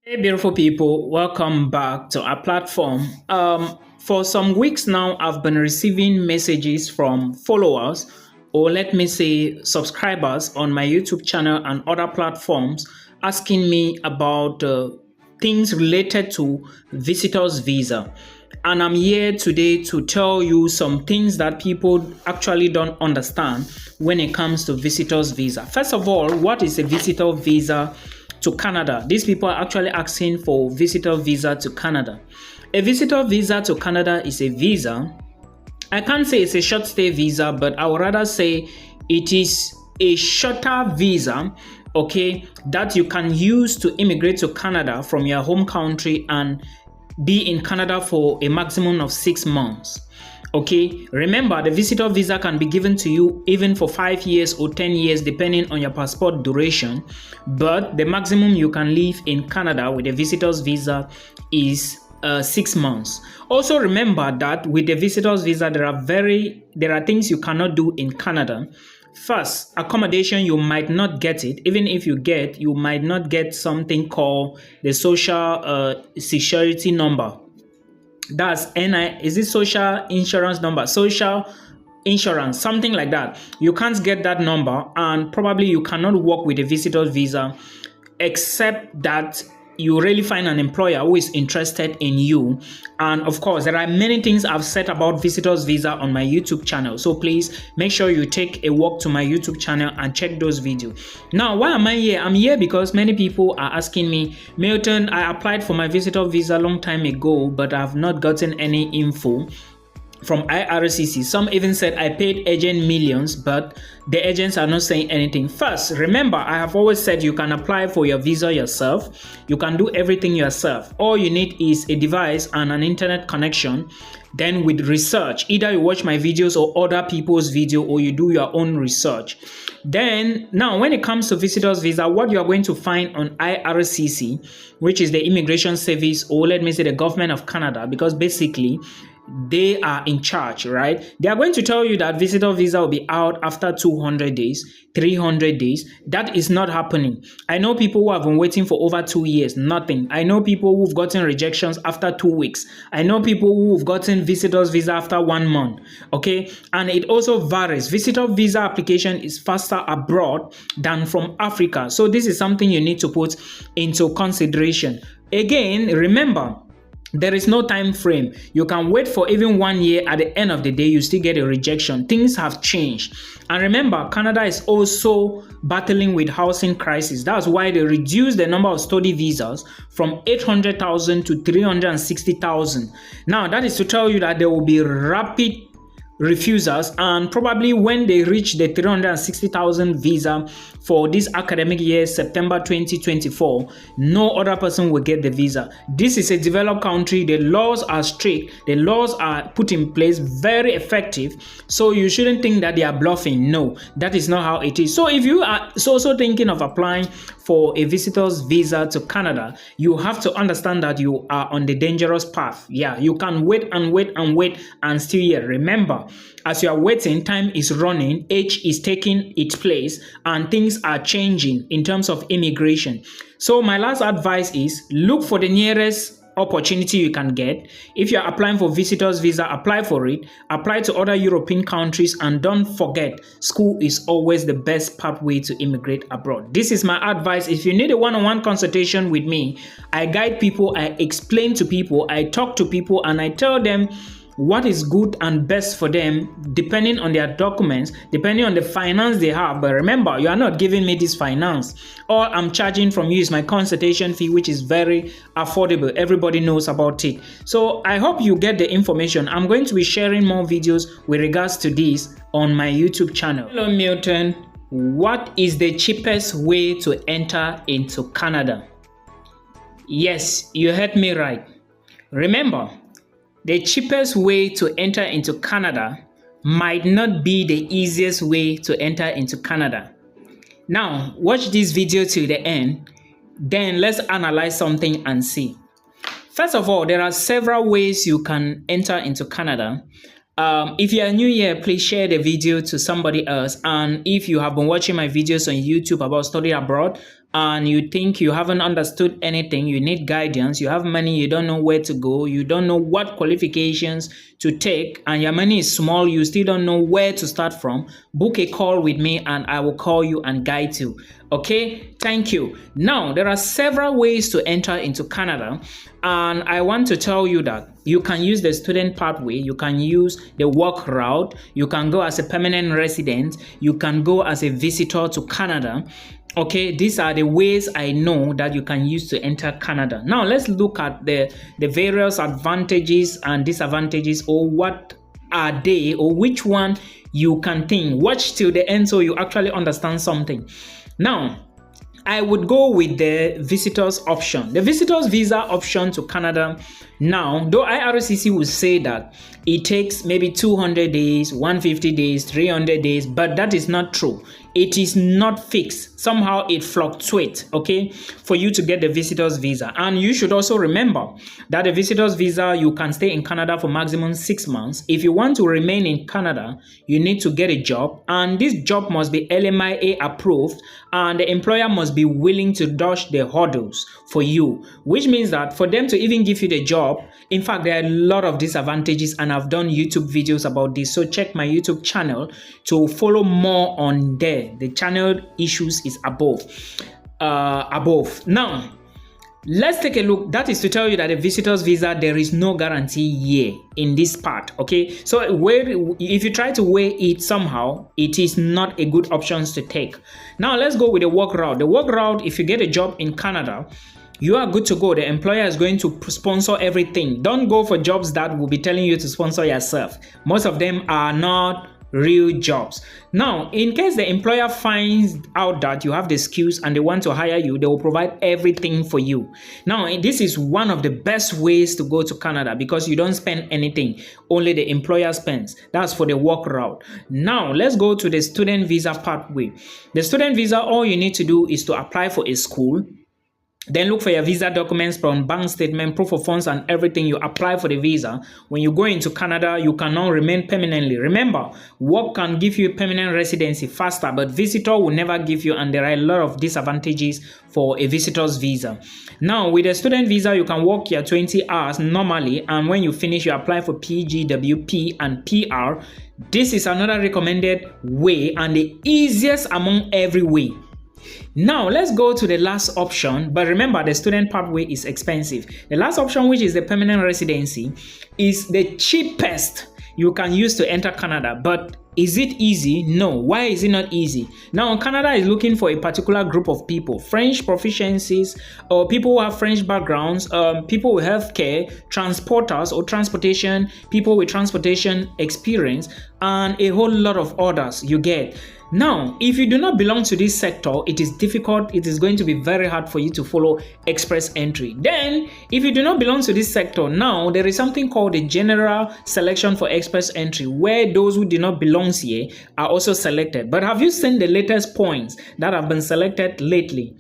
Hey, beautiful people, welcome back to our platform. For some weeks now, I've been receiving messages from followers, or let me say subscribers, on my YouTube channel and other platforms asking me about things related to visitors visa. And I'm here today to tell you some things that people actually don't understand when it comes to visitors visa. First of all, what is a visitor visa to Canada? These people are actually asking for visitor visa to Canada. A visitor visa to Canada is a visa. I can't say it's a short stay visa, but I would rather say it is a shorter visa, okay, that you can use to immigrate to Canada from your home country and be in Canada for a maximum of 6 months. Okay, remember the visitor visa can be given to you even for 5 years or 10 years depending on your passport duration, but the maximum you can live in Canada with a visitor's visa is 6 months. Also remember that with the visitor's visa there are things you cannot do in Canada. First, accommodation, you might not get it. Even if you might not get something called the social security number. That's NI, is it social insurance number? Social insurance, something like that. You can't get that number, and probably you cannot work with a visitor's visa except that you really find an employer who is interested in you. And of course, there are many things I've said about visitors visa on my YouTube channel. So please make sure you take a walk to my YouTube channel and check those videos. Now, why am I here? I'm here because many people are asking me, Milton, I applied for my visitor visa a long time ago, but I've not gotten any info from IRCC. Some even said I paid agent millions, but the agents are not saying anything. First, remember, I have always said you can apply for your visa yourself. You can do everything yourself. All you need is a device and an internet connection. Then with research, either you watch my videos or other people's video, or you do your own research. Then now when it comes to visitors visa, what you are going to find on IRCC, which is the immigration service, or let me say the government of Canada, because basically they are in charge, right? They are going to tell you that visitor visa will be out after 200 days, 300 days. That is not happening. I know people who have been waiting for over 2 years, nothing. I know people who've gotten rejections after 2 weeks. I know people who've gotten visitors visa after 1 month, okay? And it also varies. Visitor visa application is faster abroad than from Africa. So this is something you need to put into consideration. Again, remember, there is no time frame. You can wait for even 1 year. At the end of the day, you still get a rejection. Things have changed. And remember, Canada is also battling with housing crisis. That's why they reduced the number of study visas from 800,000 to 360,000. Now, that is to tell you that there will be rapid refusers, and probably when they reach the 360,000 visa for this academic year, September 2024, no other person will get the visa. This is a developed country. The laws are strict. The laws are put in place, very effective. So you shouldn't think that they are bluffing. No, that is not how it is. So if you are also thinking of applying for a visitor's visa to Canada, you have to understand that you are on the dangerous path. Yeah, you can wait and wait and wait and still here. Remember, as you are waiting, time is running, age is taking its place, and things are changing in terms of immigration. So my last advice is look for the nearest opportunity you can get. If you're applying for visitors visa, apply for it. Apply to other European countries, and don't forget, school is always the best pathway to immigrate abroad. This is my advice. If you need a one-on-one consultation with me, I guide people, I explain to people, I talk to people, and I tell them what is good and best for them depending on their documents, depending on the finance they have. But remember, you are not giving me this finance. All I'm charging from you is my consultation fee, which is very affordable. Everybody knows about it. So I hope you get the information. I'm going to be sharing more videos with regards to this on my YouTube channel. Hello, Milton. What is the cheapest way to enter into Canada? Yes, you heard me right. Remember, the cheapest way to enter into Canada might not be the easiest way to enter into Canada. Now, watch this video till the end, then let's analyze something and see. First of all, there are several ways you can enter into Canada. If you are new here, please share the video to somebody else. And if you have been watching my videos on YouTube about study abroad, and you think you haven't understood anything, you need guidance, you have money, you don't know where to go, you don't know what qualifications to take, and your money is small, you still don't know where to start from, book a call with me and I will call you and guide you. Okay, thank you. Now, there are several ways to enter into Canada, and I want to tell you that you can use the student pathway, you can use the work route, you can go as a permanent resident, you can go as a visitor to Canada. Okay, these are the ways I know that you can use to enter Canada. Now, let's look at the various advantages and disadvantages, or what are they, or which one you can think. Watch till the end so you actually understand something. Now, I would go with the visitors option. The visitors visa option to Canada. Now, though IRCC will say that it takes maybe 200 days, 150 days, 300 days, but that is not true. It is not fixed. Somehow it fluctuates, okay, for you to get the visitors visa. And you should also remember that the visitors visa, you can stay in Canada for maximum 6 months. If you want to remain in Canada, you need to get a job, and this job must be LMIA approved, and the employer must be willing to dodge the hurdles for you, which means that for them to even give you the job, in fact, there are a lot of disadvantages, and I've done YouTube videos about this, so check my YouTube channel to follow more on there. The channel issues is above. Now, let's take a look. That is to tell you that the visitors visa, there is no guarantee year in this part, okay? So if you try to weigh it somehow, it is not a good option to take. Now, let's go with the work route. The work route, if you get a job in Canada, you are good to go. The employer is going to sponsor everything. Don't go for jobs that will be telling you to sponsor yourself. Most of them are not real jobs. Now, in case the employer finds out that you have the skills and they want to hire you, they will provide everything for you. Now, this is one of the best ways to go to Canada because you don't spend anything. Only the employer spends. That's for the work route. Now, let's go to the student visa pathway. The student visa, all you need to do is to apply for a school. Then look for your visa documents from bank statement, proof of funds, and everything. You apply for the visa. When you go into Canada, you cannot remain permanently. Remember, work can give you permanent residency faster, but visitor will never give you, and there are a lot of disadvantages for a visitor's visa. Now, with a student visa, you can work your 20 hours normally, and when you finish, you apply for PGWP and PR. This is another recommended way and the easiest among every way. Now, let's go to the last option, but remember the student pathway is expensive. The last option, which is the permanent residency, is the cheapest you can use to enter Canada. But is it easy? No. Why is it not easy? Now, Canada is looking for a particular group of people: French proficiencies, or people who have French backgrounds, people with healthcare, transporters or transportation, people with transportation experience, and a whole lot of others you get. Now, if you do not belong to this sector, it is difficult. It is going to be very hard for you to follow express entry. Then, if you do not belong to this sector, now there is something called the general selection for express entry, where those who do not belong here are also selected. But have you seen the latest points that have been selected lately?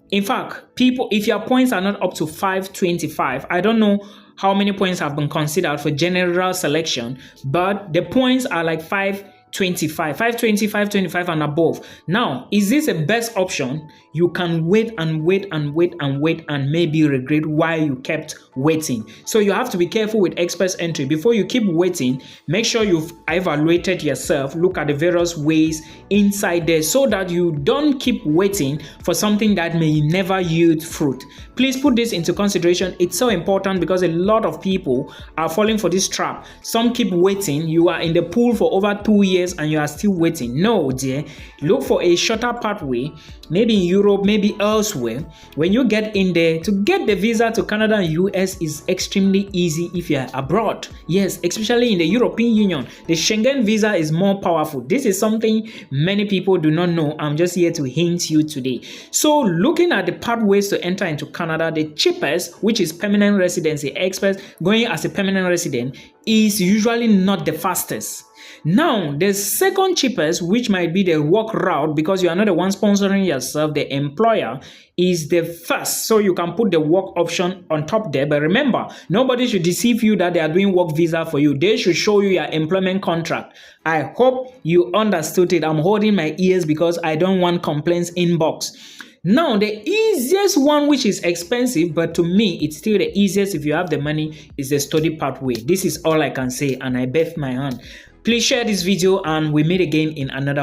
In fact, people, if your points are not up to 525, I don't know how many points have been considered for general selection, but the points are like 525, 525 and above. Now, is this a best option? You can wait and wait and wait and wait and maybe regret why you kept waiting. So you have to be careful with express entry. Before you keep waiting, make sure you've evaluated yourself, look at the various ways inside there so that you don't keep waiting for something that may never yield fruit. Please put this into consideration. It's so important because a lot of people are falling for this trap. Some keep waiting. You are in the pool for over 2 years and you are still waiting. No, dear. Look for a shorter pathway, maybe in Europe, maybe elsewhere. When you get in there, to get the visa to Canada and US is extremely easy if you are abroad. Yes, especially in the European Union. The Schengen visa is more powerful. This is something many people do not know. I'm just here to hint you today. So looking at the pathways to enter into Canada, the cheapest, which is permanent residency express, going as a permanent resident, is usually not the fastest. Now, the second cheapest, which might be the work route, because you are not the one sponsoring yourself, the employer, is the first. So you can put the work option on top there. But remember, nobody should deceive you that they are doing work visa for you. They should show you your employment contract. I hope you understood it. I'm holding my ears because I don't want complaints inbox. Now, the easiest one, which is expensive, but to me, it's still the easiest if you have the money, is the study pathway. This is all I can say, and I bet my hand. Please share this video, and we meet again in another